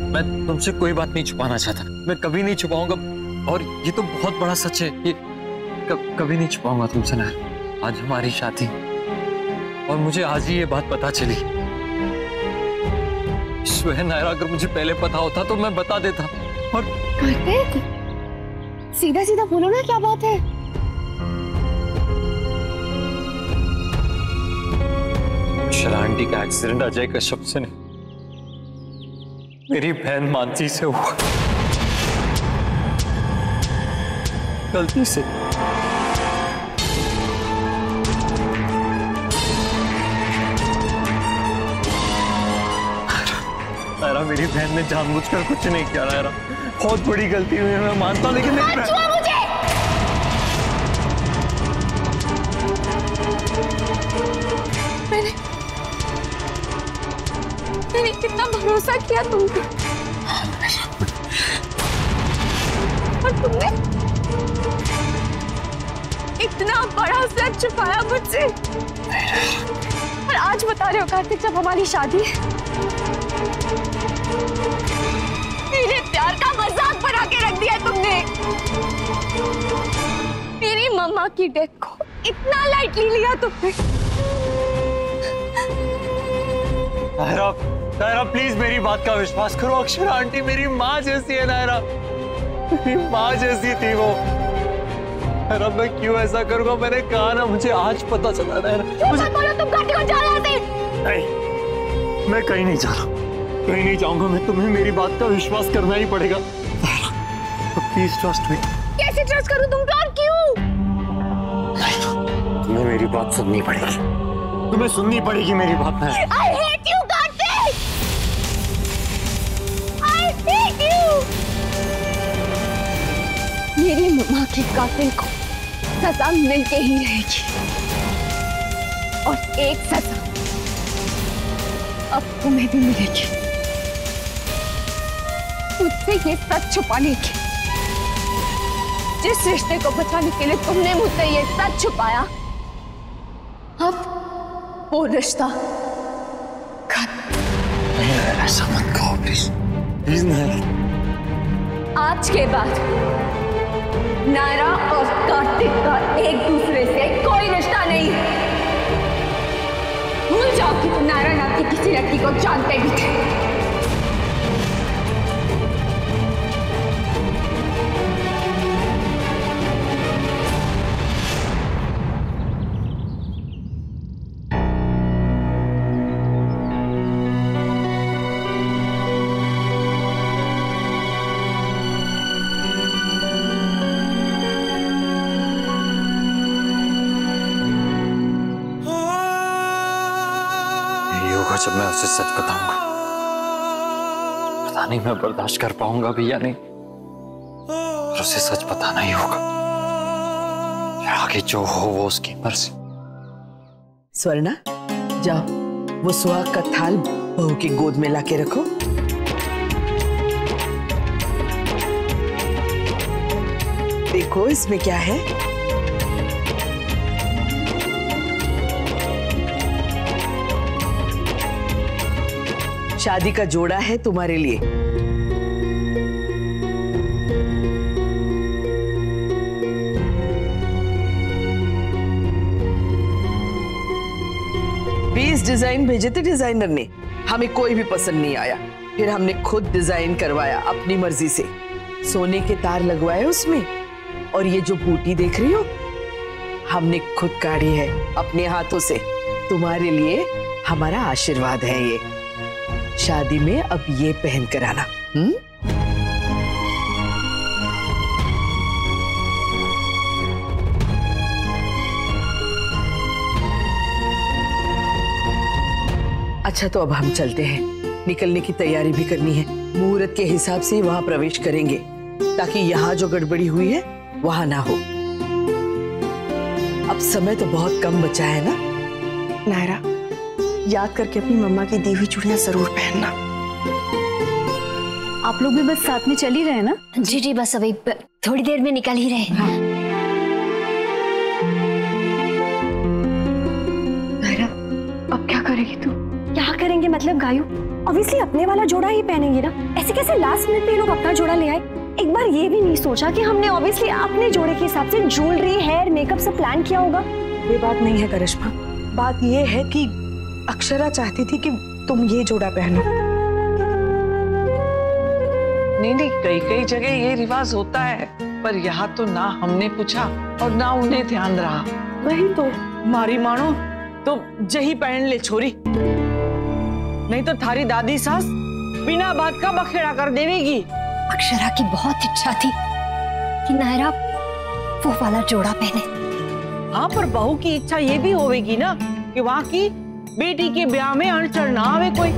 मैं तुमसे कोई बात नहीं छुपाना चाहता, मैं कभी नहीं छुपाऊंगा। और ये तो बहुत बड़ा सच है, ये कभी नहीं छुपाऊंगा तुमसे नायरा। आज हमारी शादी और मुझे आज ही ये बात पता चली। नायरा, अगर मुझे पहले पता होता तो मैं बता देता। और कार्तिक, सीधा सीधा बोलो ना, क्या बात है? शरा आंटी का एक्सीडेंट अजय कश्यप से नहीं, मेरी बहन मानसी से हुआ, गलती से। नायरा, मेरी बहन ने जानबूझकर कुछ नहीं किया नायरा, बहुत बड़ी गलती हुई है, मैं मानता हूं, लेकिन मेरी बहन... मैंने कितना भरोसा किया तुम पे, और तुमने इतना बड़ा सच छुपाया मुझसे। और आज बता रहे हो कार्तिक, जब हमारी शादी है, मेरे प्यार का मजाक बना के रख दिया तुमने। मेरी मम्मा की डेथ को इतना लाइटली लिया तुमने। नायरा, नायरा प्लीज मेरी बात का विश्वास करो। अक्षरा आंटी मेरी माँ जैसी है नायरा, मेरी माँ जैसी थी वो। नायरा, मैं क्यों ऐसा करूँगा? मैंने कहा ना, मुझे आज पता चला नायरा। मुझे बोलो, तुम कार्तिक को जा रहे थे? नहीं, मैं कहीं नहीं जा रहा, कहीं नहीं जाऊंगा मैं। तुम्हें मेरी बात का विश्वास करना ही पड़ेगा। Please trust me. कैसे ट्रस्ट करूं तुम पे, और क्यों? तुम्हें मेरी बात सुननी पड़ेगी, तुम्हें सुननी पड़ेगी मेरी बात। I hate you, Kartik! I hate you! मेरी मम्मा के कातिल को सजा मिलके ही रहेगी, और एक सजा अब तुम्हें भी मिलेगी। तुझसे ये सच छुपाने की, जिस रिश्ते को बचाने के लिए तुमने मुझसे ये सच छुपाया, अब वो रिश्ता खत्म। ऐसा मत कहो प्लीज, प्लीज नायरा। आज के बाद नायरा और कार्तिक का एक दूसरे से कोई रिश्ता नहीं है। भूल जाओ कि तुम नायरा नाम की किसी लड़की को जानते भी थे। जब मैं उसे सच बताऊंगा, पता नहीं मैं बर्दाश्त कर पाऊंगा भी या नहीं, पर उसे सच बताना ही होगा। आगे जो हो वो उसकी मर्जी। स्वर्णा, जाओ वो सुहाग का थाल बहू की गोद में लाके रखो। देखो इसमें क्या है। शादी का जोड़ा है तुम्हारे लिए। डिजाइन भेजे थे डिजाइनर ने, हमें कोई भी पसंद नहीं आया। फिर हमने खुद डिजाइन करवाया अपनी मर्जी से, सोने के तार लगवाए उसमें। और ये जो बूटी देख रही हो, हमने खुद काढ़ी है अपने हाथों से। तुम्हारे लिए हमारा आशीर्वाद है ये। शादी में अब ये पहन कर आना। अच्छा तो अब हम चलते हैं, निकलने की तैयारी भी करनी है। मुहूर्त के हिसाब से वहां प्रवेश करेंगे ताकि यहाँ जो गड़बड़ी हुई है वहां ना हो। अब समय तो बहुत कम बचा है ना। नायरा, याद करके अपनी मम्मा की दी हुई चूड़ियां जरूर पहनना। आप लोग भी बस साथ में चल ही रहे ना? जी जी, बस अभी थोड़ी देर में निकल ही रहे। हाँ। नायरा, अब क्या करेगी तू? क्या करेंगे के मतलब गायू ऑब्वियसली अपने वाला जोड़ा ही पहनेंगे ना, ऐसे कैसे लास्ट मिनट पे ये लोग अपना जोड़ा ले आए? एक बार ये भी नहीं सोचा कि हमने ऑब्वियसली अपने जोड़े के हिसाब से ज्वेलरी, हेयर, मेकअप सब प्लान किया होगा? ये बात नहीं है करिश्मा, बात ये है कि अक्षरा चाहती थी कि तुम ये जोड़ा पहनो। नहीं, कई कई जगह ये रिवाज होता है, पर यहाँ तो ना हमने पूछा और ना उन्हें ध्यान रहा। वही तो मारी मानो तो जही पहन ले छोरी, नहीं तो थारी दादी सास बिना बात का बखेड़ा कर देवेगी। अक्षरा की बहुत इच्छा थी कि नायरा वो वाला जोड़ा पहने। हाँ, पर बहू की इच्छा ये भी होगी ना कि वहाँ की बेटी के ब्याह में अड़चन ना आवे कोई।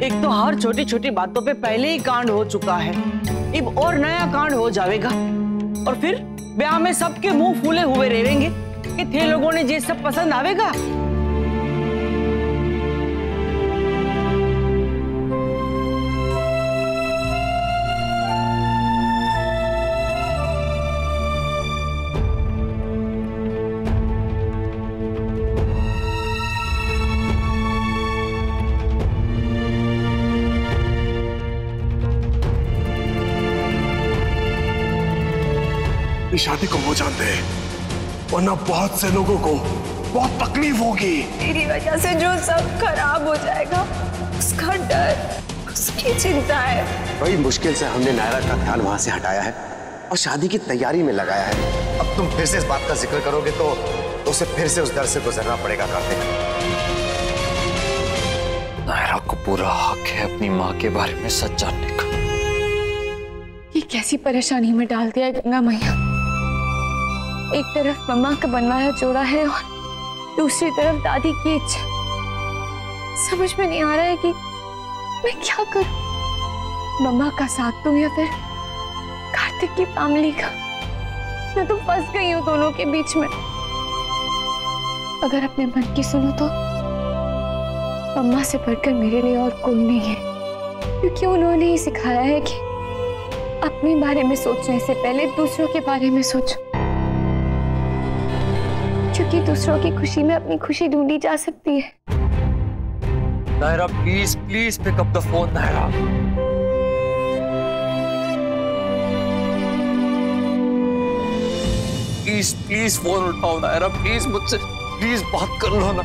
एक तो हर छोटी छोटी बातों पे पहले ही कांड हो चुका है, अब और नया कांड हो जाएगा, और फिर ब्याह में सबके मुंह फूले हुए रहेंगे कि थे लोगों ने ये सब पसंद आवेगा। शादी को वो जानते हैं, वरना बहुत से लोगों को बहुत तकलीफ होगी। तेरी वजह से जो सब खराब हो जाएगा उसका डर, उसकी चिंता है। बड़ी मुश्किल से हमने नायरा का ध्यान वहां से हटाया है और शादी की तैयारी में लगाया है। अब तुम फिर से इस बात का जिक्र करोगे तो उसे फिर से उस डर से गुजरना पड़ेगा कार्तिक। नायरा को पूरा हक है अपनी माँ के बारे में सच जानने का। ये कैसी परेशानी में डाल दिया है गंगा मैया। एक तरफ मम्मा का बनवाया जोड़ा है और दूसरी तरफ दादी की इच्छा। समझ में नहीं आ रहा है कि मैं क्या करूं। मम्मा का साथ दूं या फिर कार्तिक की फैमिली का। मैं तो फंस गई हूं दोनों के बीच में। अगर अपने मन की सुनो तो मम्मा से बढ़कर मेरे लिए और कोई नहीं है, क्योंकि उन्होंने ही सिखाया है कि अपने बारे में सोचने से पहले दूसरों के बारे में सोचो, क्योंकि दूसरों की खुशी में अपनी खुशी ढूंढी जा सकती है। Naira please please pick up the phone. Naira please please phone उठाओ। नायरा प्लीज मुझसे प्लीज बात कर लो ना।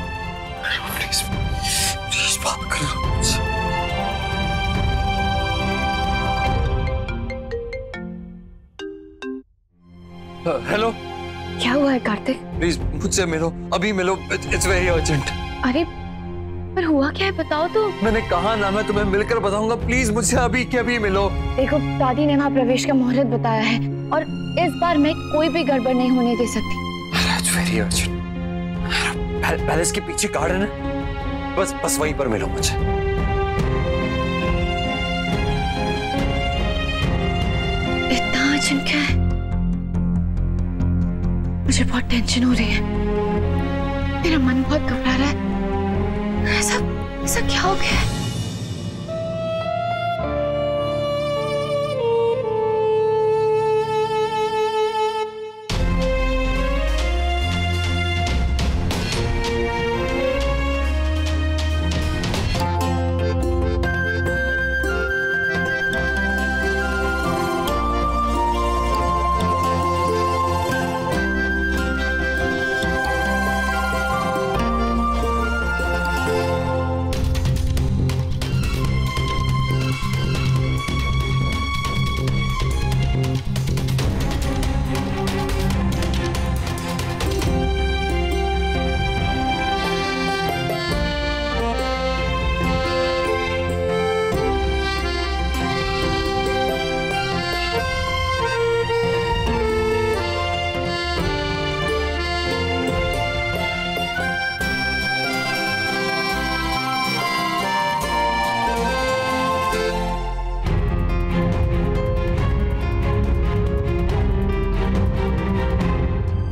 प्लीज प्लीज बात कर लो मुझसे। हेलो, क्या हुआ है कार्तिक? प्लीज मुझसे मिलो, अभी मिलो, इट्स वेरी अर्जेंट। अरे पर हुआ क्या है, बताओ तो। मैंने कहा ना मैं तुम्हें मिलकर बताऊंगा, प्लीज मुझसे अभी के अभी मिलो। देखो दादी ने वहाँ प्रवेश का मुहूर्त बताया है और इस बार मैं कोई भी गड़बड़ नहीं होने दे सकती। It's very urgent. पैलेस के पीछे गार्डन है, बस वहीं पर मिलो मुझे। इतना अर्जेंट क्या है? मुझे बहुत टेंशन हो रही है, मेरा मन बहुत घबरा रहा है। ऐसा क्या हो गया है?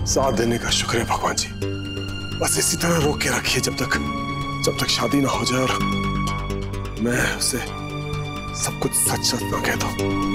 साथ देने का शुक्र है भगवान जी। बस इसी तरह रोक के रखिए जब तक शादी ना हो जाए और मैं उसे सब कुछ सच सच ना कह दूं।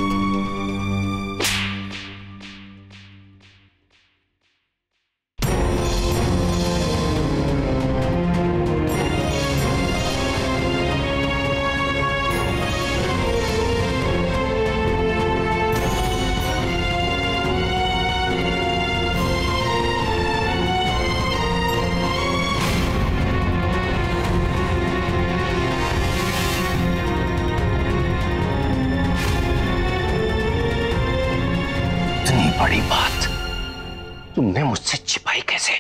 तुमने मुझसे छिपाई कैसे?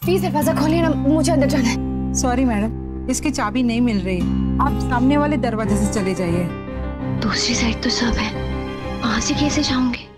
प्लीज दरवाजा खोलिए ना, मुझे अंदर जाना है। सॉरी मैडम, इसकी चाबी नहीं मिल रही। आप सामने वाले दरवाजे से चले जाइए। दूसरी साइड तो सब है, वहां से कैसे जाऊंगी?